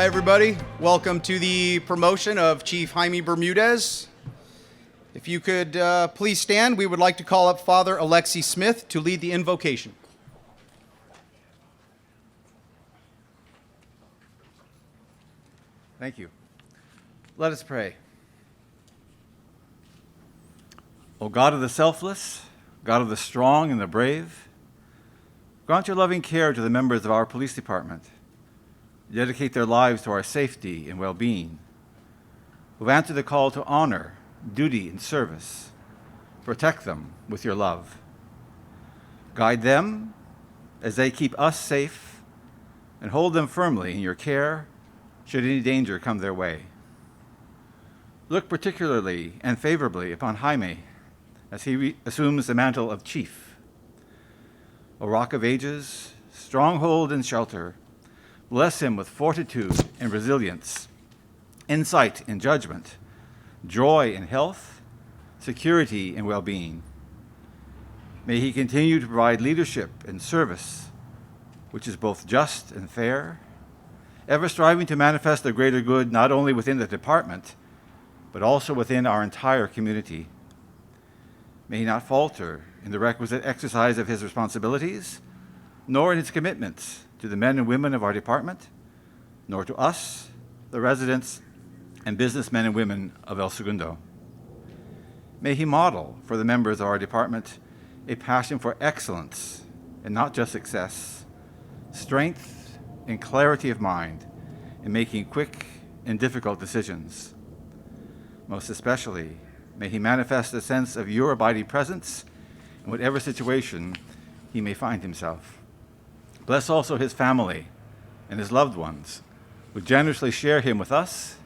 Hi, everybody. Welcome to the promotion of Chief Jaime Bermudez. If you could please stand, we would like to call up Father Alexi Smith to lead the invocation. Thank you. Let us pray. O God of the selfless, God of the strong and the brave, grant your loving care to the members of our police department. Dedicate their lives to our safety and well-being, who answer the call to honor, duty, and service. Protect them with your love. Guide them as they keep us safe, and hold them firmly in your care should any danger come their way. Look particularly and favorably upon Jaime as he assumes the mantle of chief. O Rock of Ages, stronghold and shelter, bless him with fortitude and resilience, insight and judgment, joy and health, security and well-being. May he continue to provide leadership and service, which is both just and fair, ever striving to manifest the greater good not only within the department, but also within our entire community. May he not falter in the requisite exercise of his responsibilities, nor in his commitments to the men and women of our department, nor to us, the residents and businessmen and women of El Segundo. May he model for the members of our department a passion for excellence and not just success, strength and clarity of mind in making quick and difficult decisions. Most especially, may he manifest a sense of your abiding presence in whatever situation he may find himself. Bless also his family and his loved ones, who generously share him with us.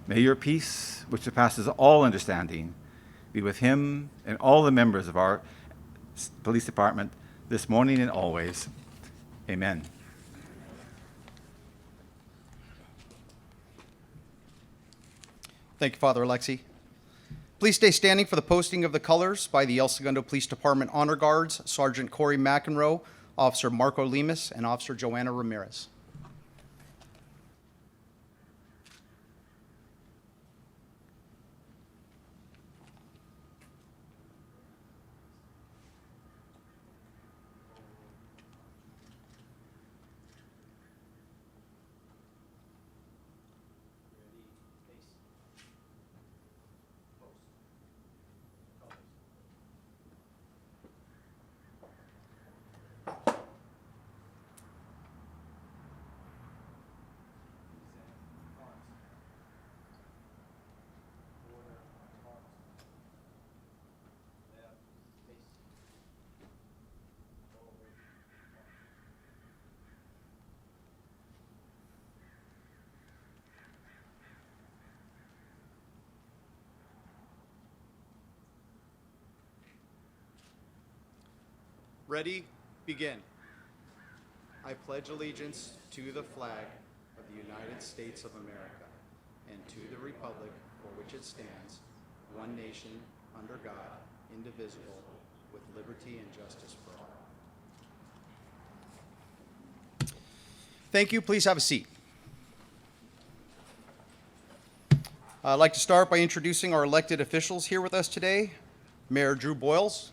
May your peace, which surpasses all understanding, be with him and all the members of our police department this morning and always. Amen. Thank you, Father Alexi. Please stay standing for the posting of the colors by the El Segundo Police Department Honor Guards, Sergeant Corey McEnroe, Officer Marco Lemus, and Officer Joanna Ramirez. Ready, begin. I pledge allegiance to the flag of the United States of America and to the republic for which it stands, one nation, under God, indivisible, with liberty and justice for all. Thank you. Please have a seat. I'd like to start by introducing our elected officials here with us today. Mayor Drew Boyles.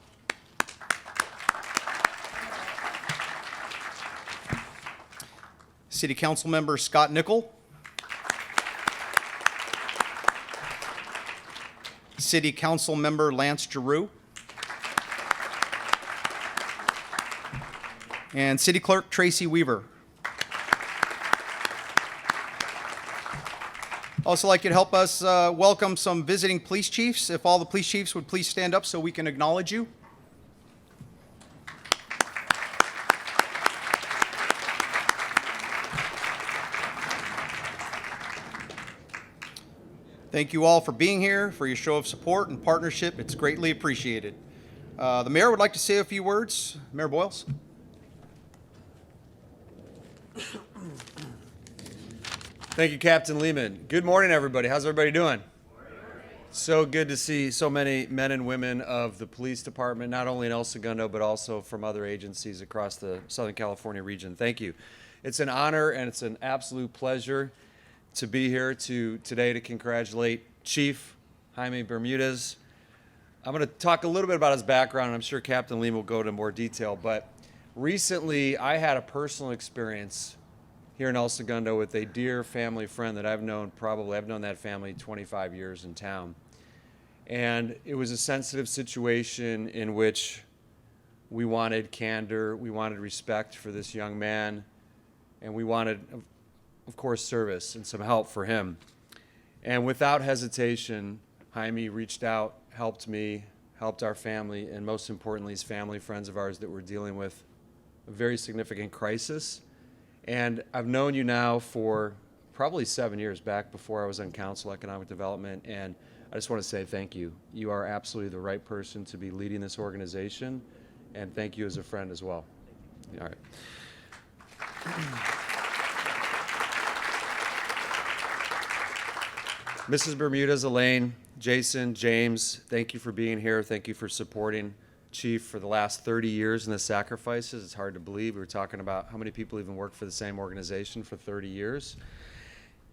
City Council Member Scott Nickel. City Council Member Lance Giroux. And City Clerk Tracy Weaver. Also like you to help us welcome some visiting police chiefs. If all the police chiefs would please stand up so we can acknowledge you. Thank you all for being here, for your show of support and partnership. It's greatly appreciated. The mayor would like to say a few words. Mayor Boyles. Thank you, Captain Lehman. Good morning, everybody. How's everybody doing? So good to see so many men and women of the police department, not only in El Segundo, but also from other agencies across the Southern California region. Thank you. It's an honor and it's an absolute pleasure to be here today to congratulate Chief Jaime Bermudez. I'm going to talk a little bit about his background, and I'm sure Captain Lee will go into more detail, but recently I had a personal experience here in El Segundo with a dear family friend that I've known that family 25 years in town. And it was a sensitive situation in which we wanted candor, we wanted respect for this young man, and we wanted, of course, service and some help for him. And without hesitation, Jaime reached out, helped me, helped our family, and most importantly, his family, friends of ours that were dealing with a very significant crisis. And I've known you now for probably 7 years, back before I was on Council Economic Development, and I just want to say thank you. You are absolutely the right person to be leading this organization, and thank you as a friend as well. All right. Mrs. Bermudez, Elaine, Jason, James, thank you for being here. Thank you for supporting Chief for the last 30 years in the sacrifices. It's hard to believe. We were talking about how many people even work for the same organization for 30 years.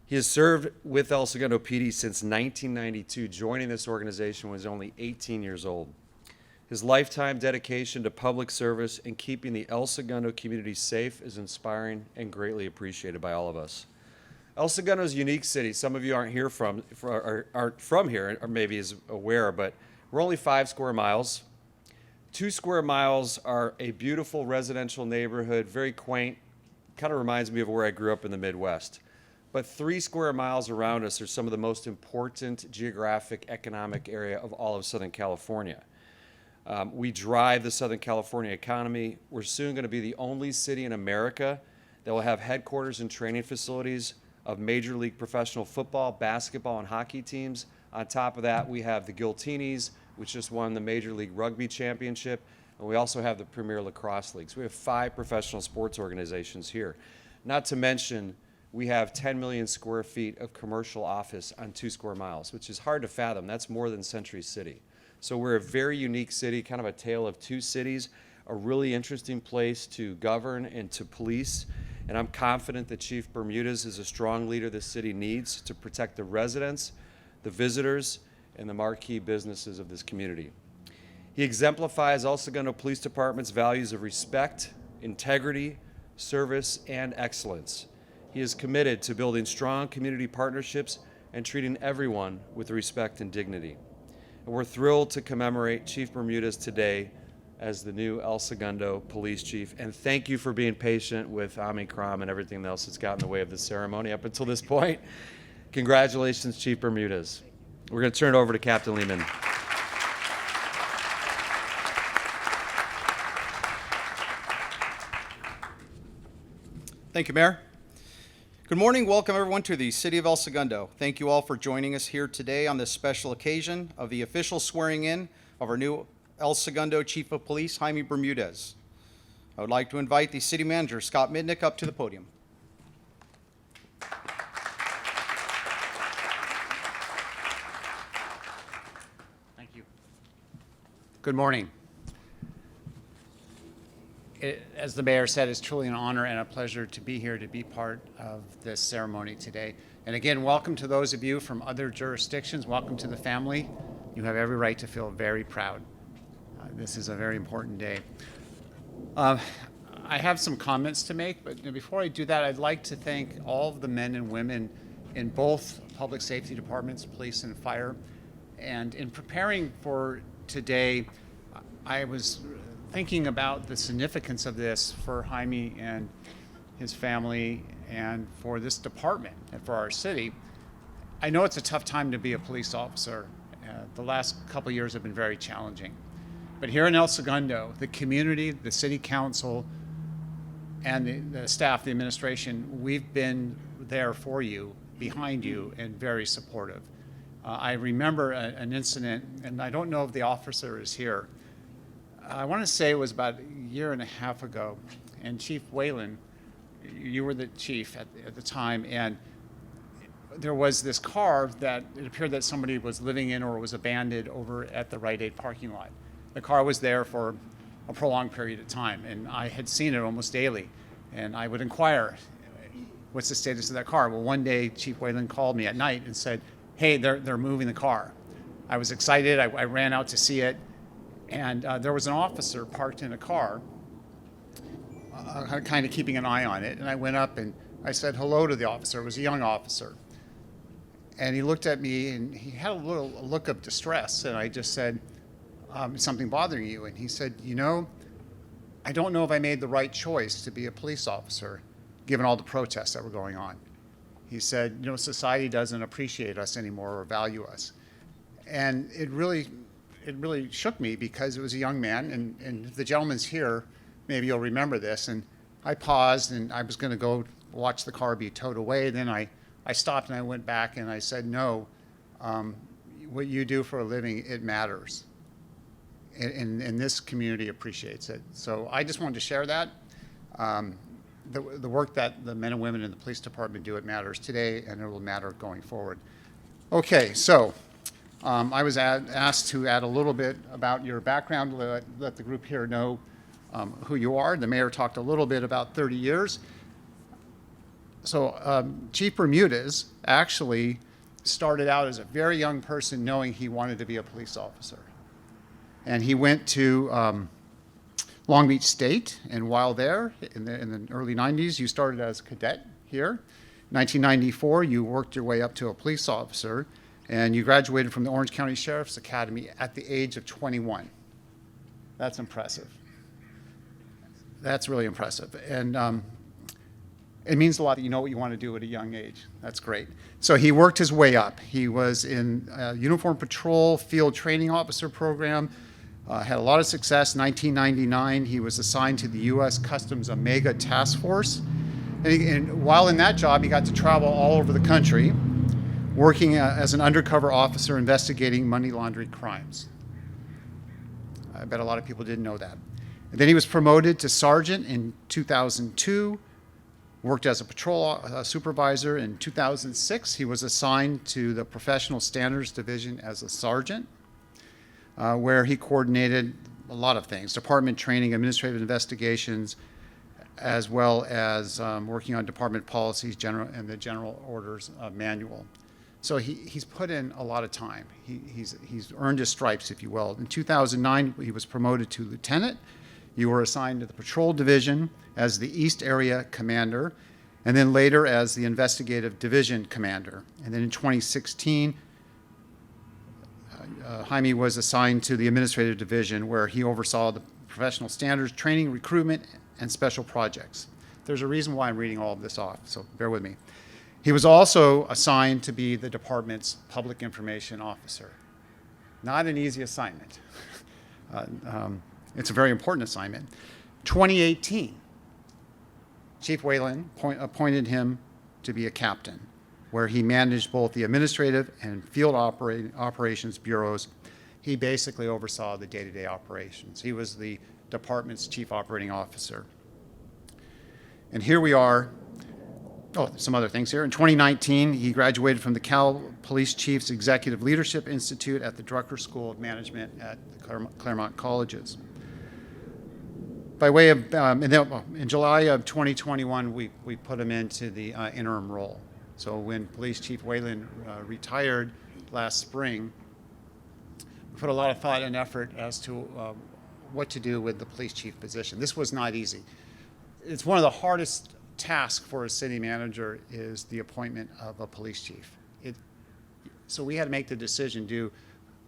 He has served with El Segundo PD since 1992, joining this organization when he was only 18 years old. His lifetime dedication to public service and keeping the El Segundo community safe is inspiring and greatly appreciated by all of us. El Segundo is a unique city. Some of you aren't from here, or maybe is aware, but we're only 5 square miles. 2 square miles are a beautiful residential neighborhood, very quaint, kind of reminds me of where I grew up in the Midwest. But 3 square miles around us are some of the most important geographic, economic area of all of Southern California. We drive the Southern California economy. We're soon going to be the only city in America that will have headquarters and training facilities of Major League professional football, basketball, and hockey teams. On top of that, we have the Giltinis, which just won the Major League Rugby Championship, and we also have the Premier Lacrosse League. So we have 5 professional sports organizations here. Not to mention, we have 10 million square feet of commercial office on 2 square miles, which is hard to fathom. That's more than Century City. So we're a very unique city, kind of a tale of 2 cities, a really interesting place to govern and to police. And I'm confident that Chief Bermudez is a strong leader this city needs to protect the residents, the visitors, and the marquee businesses of this community. He exemplifies El Segundo Police Department's values of respect, integrity, service, and excellence. He is committed to building strong community partnerships and treating everyone with respect and dignity. And we're thrilled to commemorate Chief Bermudez today as the new El Segundo Police Chief. And thank you for being patient with Omicron and everything else that's got in the way of the ceremony up until this point. Congratulations, Chief Bermudez. We're going to turn it over to Captain Lehman. Thank you, Mayor. Good morning. Welcome, everyone, to the City of El Segundo. Thank you all for joining us here today on this special occasion of the official swearing-in of our new El Segundo Chief of Police, Jaime Bermudez. I would like to invite the City Manager, Scott Mitnick, up to the podium. Thank you. Good morning. As the mayor said, it's truly an honor and a pleasure to be here to be part of this ceremony today. And again, welcome to those of you from other jurisdictions. Welcome to the family. You have every right to feel very proud. This is a very important day. I have some comments to make, but before I do that, I'd like to thank all of the men and women in both public safety departments, police and fire. And in preparing for today, I was thinking about the significance of this for Jaime and his family and for this department and for our city. I know it's a tough time to be a police officer. The last couple of years have been very challenging. But here in El Segundo, the community, the city council, and the staff, the administration, we've been there for you, behind you, and very supportive. I remember an incident, and I don't know if the officer is here. I want to say it was about a year and a half ago, and Chief Whalen, you were the chief at the time, and there was this car that it appeared that somebody was living in or was abandoned over at the Rite Aid parking lot. The car was there for a prolonged period of time, and I had seen it almost daily. And I would inquire, what's the status of that car? Well, one day Chief Whalen called me at night and said, hey, they're moving the car. I was excited. I ran out to see it, and there was an officer parked in a car, kind of keeping an eye on it. And I went up and I said hello to the officer. It was a young officer. And he looked at me and he had a look of distress. And I just said, is something bothering you? And he said, I don't know if I made the right choice to be a police officer, given all the protests that were going on. He said, society doesn't appreciate us anymore or value us. And it really shook me, because it was a young man, and if the gentleman's here, maybe you'll remember this. And I paused, and I was going to go watch the car be towed away. Then I stopped and I went back and I said, no, what you do for a living, it matters. And this community appreciates it. So I just wanted to share that. The work that the men and women in the police department do, it matters today, and it will matter going forward. Okay, so I was asked to add a little bit about your background, let the group here know who you are. The mayor talked a little bit about 30 years. So Chief Bermudez actually started out as a very young person knowing he wanted to be a police officer. And he went to Long Beach State, and while there, in the early 90s, you started as a cadet here. 1994, you worked your way up to a police officer, and you graduated from the Orange County Sheriff's Academy at the age of 21. That's impressive. That's really impressive. And it means a lot that you know what you want to do at a young age. That's great. So he worked his way up. He was in Uniform Patrol Field Training Officer Program, had a lot of success. 1999, he was assigned to the U.S. Customs Omega Task Force. And while in that job, he got to travel all over the country, working as an undercover officer investigating money laundering crimes. I bet a lot of people didn't know that. And then he was promoted to sergeant in 2002, worked as a patrol supervisor. In 2006, he was assigned to the Professional Standards Division as a sergeant, where he coordinated a lot of things: department training, administrative investigations, as well as working on department policies and the general orders manual. So he's put in a lot of time. He's earned his stripes, if you will. In 2009, he was promoted to lieutenant. You were assigned to the patrol division as the East Area Commander, and then later as the Investigative Division Commander. And then in 2016, Jaime was assigned to the Administrative Division, where he oversaw the professional standards, training, recruitment, and special projects. There's a reason why I'm reading all of this off, so bear with me. He was also assigned to be the department's public information officer. Not an easy assignment. It's a very important assignment. 2018, Chief Whalen appointed him to be a captain, where he managed both the administrative and field operations bureaus. He basically oversaw the day-to-day operations. He was the department's chief operating officer. And here we are. Oh, some other things here. In 2019, he graduated from the Cal Police Chiefs Executive Leadership Institute at the Drucker School of Management at the Claremont Colleges. By way of, and then in July of 2021, we put him into the interim role. So when Police Chief Whalen retired last spring, we put a lot of thought and effort as to what to do with the police chief position. This was not easy. It's one of the hardest tasks for a city manager is the appointment of a police chief. So we had to make the decision, do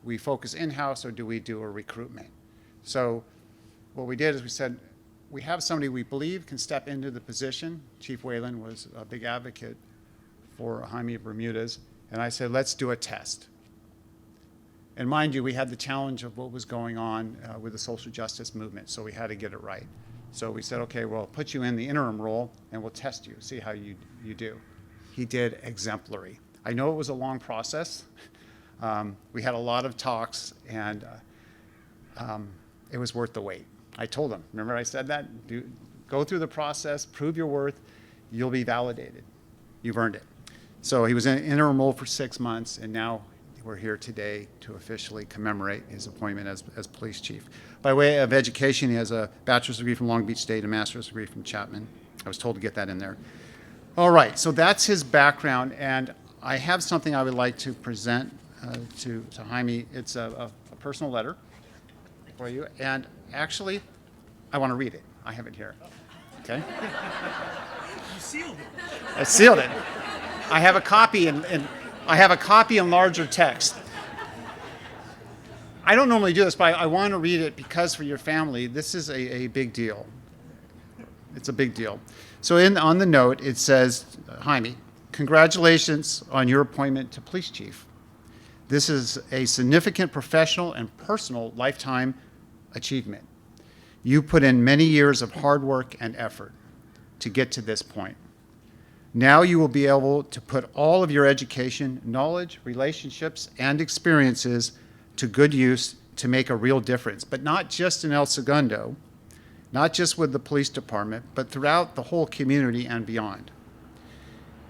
we focus in-house or do we do a recruitment? So what we did is we said, we have somebody we believe can step into the position. Chief Whalen was a big advocate for Jaime Bermudez, and I said, let's do a test. And mind you, we had the challenge of what was going on with the social justice movement, so we had to get it right. So we said, okay, we'll put you in the interim role, and we'll test you, see how you do. He did exemplary. I know it was a long process. We had a lot of talks, and it was worth the wait. I told him, remember I said that? Go through the process, prove your worth, you'll be validated. You've earned it. So he was in interim role for 6 months, and now we're here today to officially commemorate his appointment as police chief. By way of education, he has a bachelor's degree from Long Beach State, a master's degree from Chapman. I was told to get that in there. All right, so that's his background, and I have something I would like to present to Jaime. It's a personal letter for you, and actually, I want to read it. I have it here. Okay? You sealed it. I sealed it. I have a copy in larger text. I don't normally do this, but I want to read it because for your family, this is a big deal. It's a big deal. So on the note, it says, Jaime, congratulations on your appointment to police chief. This is a significant professional and personal lifetime achievement. You put in many years of hard work and effort to get to this point. Now you will be able to put all of your education, knowledge, relationships, and experiences to good use to make a real difference, but not just in El Segundo, not just with the police department, but throughout the whole community and beyond.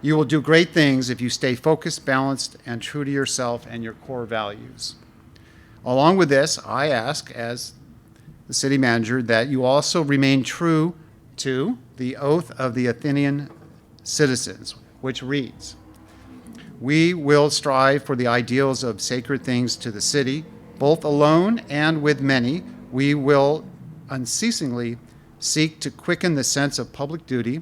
You will do great things if you stay focused, balanced, and true to yourself and your core values. Along with this, I ask, as the city manager, that you also remain true to the oath of the Athenian citizens, which reads, we will strive for the ideals of sacred things to the city, both alone and with many. We will unceasingly seek to quicken the sense of public duty.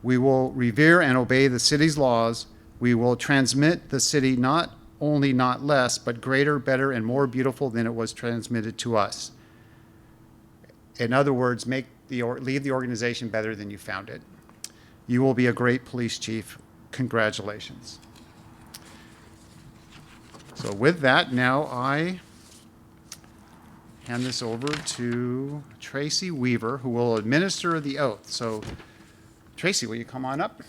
We will revere and obey the city's laws. We will transmit the city not only not less, but greater, better, and more beautiful than it was transmitted to us. In other words, leave the organization better than you found it. You will be a great police chief. Congratulations. So with that, now I hand this over to Tracy Weaver, who will administer the oath. So, Tracy, will you come on up?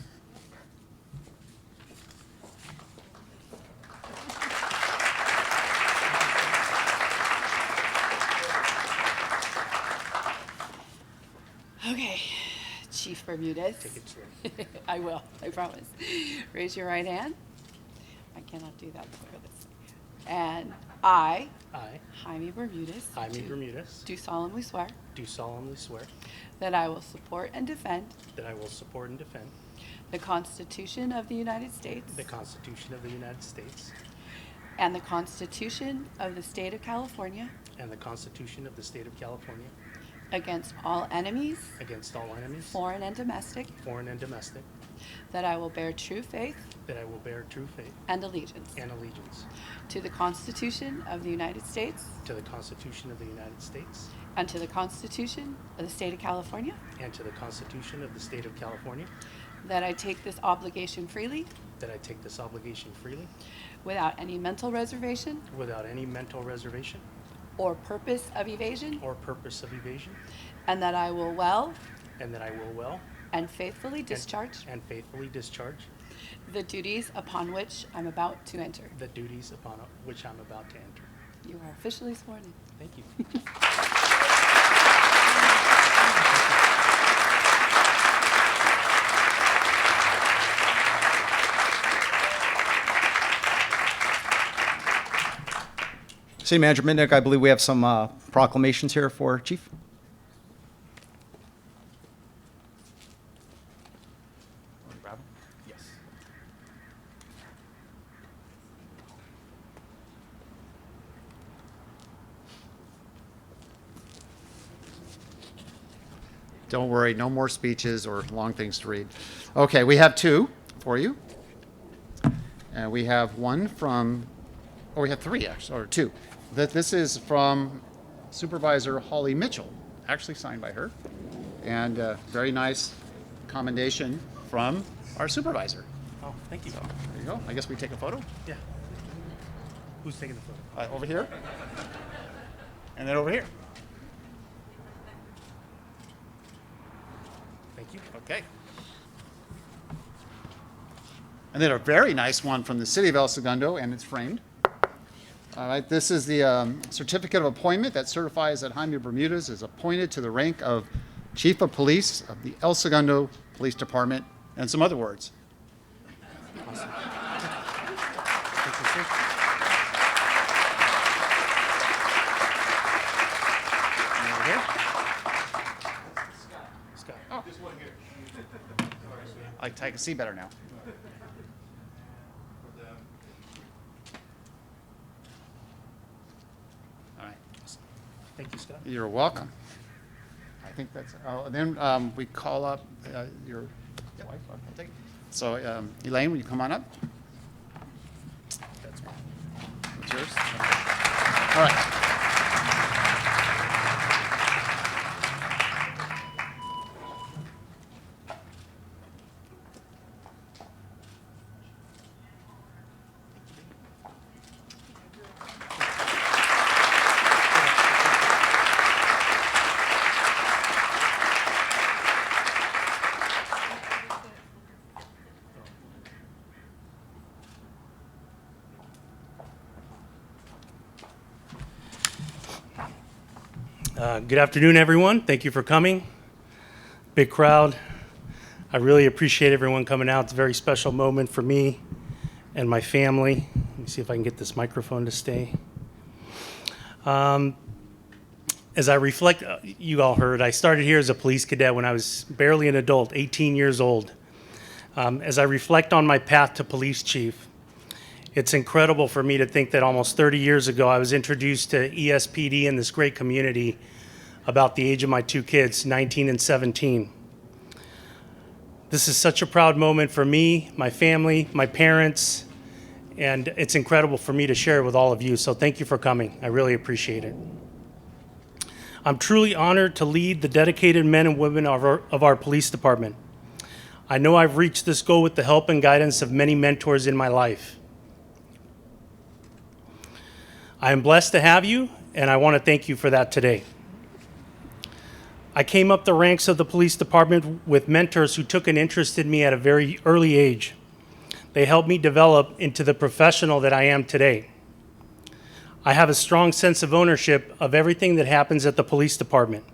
Okay, Chief Bermudez. Take it straight. I will, I promise. Raise your right hand. I cannot do that before this. And I, I, Jaime Bermudez. Jaime Bermudez, Do solemnly swear do solemnly swear that I will support and defend that I will support and defend the Constitution of the United States the Constitution of the United States and the Constitution of the State of California and the Constitution of the State of California against all enemies, against all enemies, foreign and domestic, foreign and domestic, that I will bear true faith that I will bear true faith and allegiance and allegiance to the Constitution of the United States to the Constitution of the United States and to the Constitution of the State of California, and to the Constitution of the State of California, that I take this obligation freely that I take this obligation freely without any mental reservation without any mental reservation or purpose of evasion, or purpose of evasion, and that I will well and that I will well and faithfully discharge and faithfully discharge the duties upon which I'm about to enter. the duties upon which I'm about to enter. You are officially sworn in. Thank you. City Manager Mitnick, I believe we have some proclamations here for Chief. Yes. Don't worry, no more speeches or long things to read. Okay, we have two for you. And we have one from, we have three actually, or two. This is from Supervisor Holly Mitchell, actually signed by her. And very nice commendation from our supervisor. Oh, thank you. So there you go. I guess we take a photo Yeah. Who's taking the photo? over here. And then over here. Thank you. Okay. And then a very nice one from the city of El Segundo, and it's framed. All right, this is the certificate of appointment that certifies that Jaime Bermudez is appointed to the rank of Chief of Police of the El Segundo Police Department, and some other words. Awesome. Thank you, sir. And over here. Scott. Like can see better now. All right. Thank you, Scott. You're welcome. I think that's, oh, and then we call up your wife. I'll take it. So Elaine, will you come on up? That's yours. All right. Good afternoon, everyone. Thank you for coming. Big crowd. I really appreciate everyone coming out. It's a very special moment for me and my family. Let me see if I can get this microphone to stay. As I reflect, you all heard, I started here as a police cadet when I was barely an adult, 18 years old. As I reflect on my path to police chief, it's incredible for me to think that almost 30 years ago, I was introduced to ESPD in this great community about the age of my two kids, 19 and 17. This is such a proud moment for me, my family, my parents, and it's incredible for me to share it with all of you. So thank you for coming. I really appreciate it. I'm truly honored to lead the dedicated men and women of our police department. I know I've reached this goal with the help and guidance of many mentors in my life. I am blessed to have you, and I want to thank you for that today. I came up the ranks of the police department with mentors who took an interest in me at a very early age. They helped me develop into the professional that I am today. I have a strong sense of ownership of everything that happens at the police department,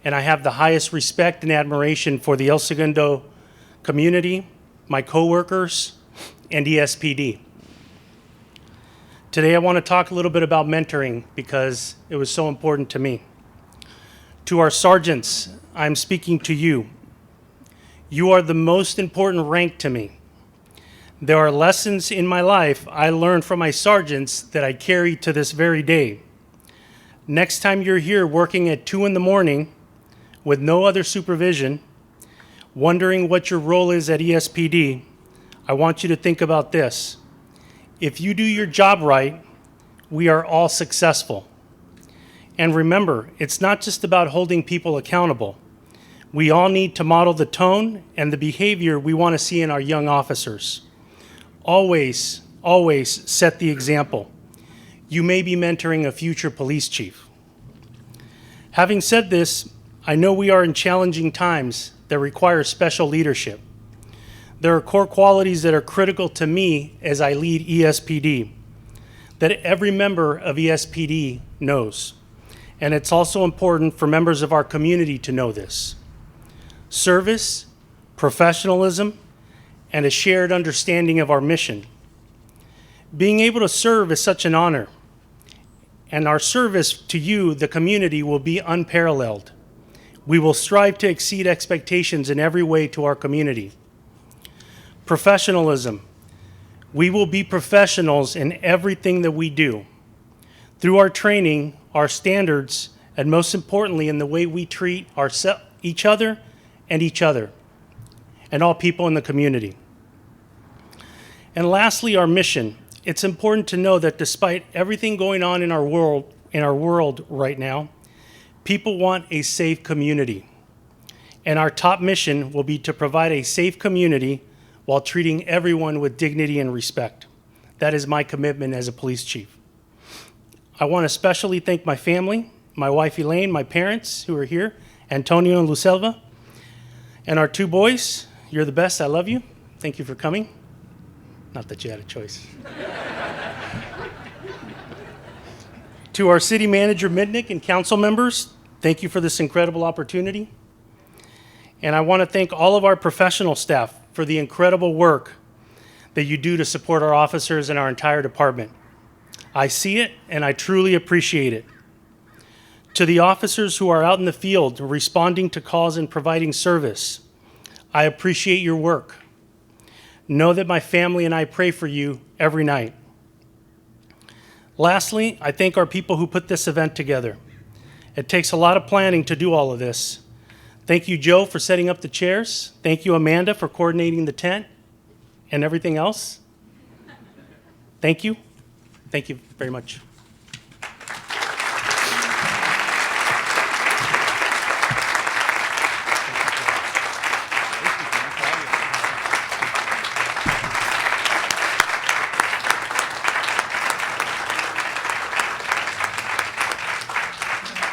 and I have the highest respect and admiration for the El Segundo community, my coworkers, and ESPD. Today I want to talk a little bit about mentoring because it was so important to me. To our sergeants, I'm speaking to you. You are the most important rank to me. There are lessons in my life I learned from my sergeants that I carry to this very day. Next time you're here working at 2 in the morning with no other supervision, wondering what your role is at ESPD, I want you to think about this. If you do your job right, we are all successful. And remember, it's not just about holding people accountable. We all need to model the tone and the behavior we want to see in our young officers. Always, always set the example. You may be mentoring a future police chief. Having said this, I know we are in challenging times that require special leadership. There are core qualities that are critical to me as I lead ESPD, that every member of ESPD knows. And it's also important for members of our community to know this. Service, professionalism, and a shared understanding of our mission. Being able to serve is such an honor, and our service to you, the community, will be unparalleled. We will strive to exceed expectations in every way to our community. Professionalism. We will be professionals in everything that we do. Through our training, our standards, and most importantly, in the way we treat each other, and all people in the community. And lastly, our mission. It's important to know that despite everything going on in our world right now, people want a safe community. And our top mission will be to provide a safe community while treating everyone with dignity and respect. That is my commitment as a police chief. I want to especially thank my family, my wife Elaine, my parents who are here, Antonio and Lucelva, and our 2 boys. You're the best. I love you. Thank you for coming. Not that you had a choice. To our city manager, Mitnick, and council members, thank you for this incredible opportunity. And I want to thank all of our professional staff for the incredible work that you do to support our officers and our entire department. I see it, and I truly appreciate it. To the officers who are out in the field responding to calls and providing service, I appreciate your work. Know that my family and I pray for you every night. Lastly, I thank our people who put this event together. It takes a lot of planning to do all of this. Thank you, Joe, for setting up the chairs. Thank you, Amanda, for coordinating the tent and everything else. Thank you. Thank you very much.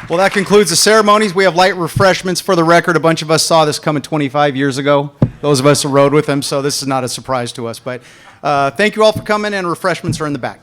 Well, that concludes the ceremonies. We have light refreshments. For the record, a bunch of us saw this coming 25 years ago. Those of us who rode with them, so this is not a surprise to us. But thank you all for coming, and refreshments are in the back.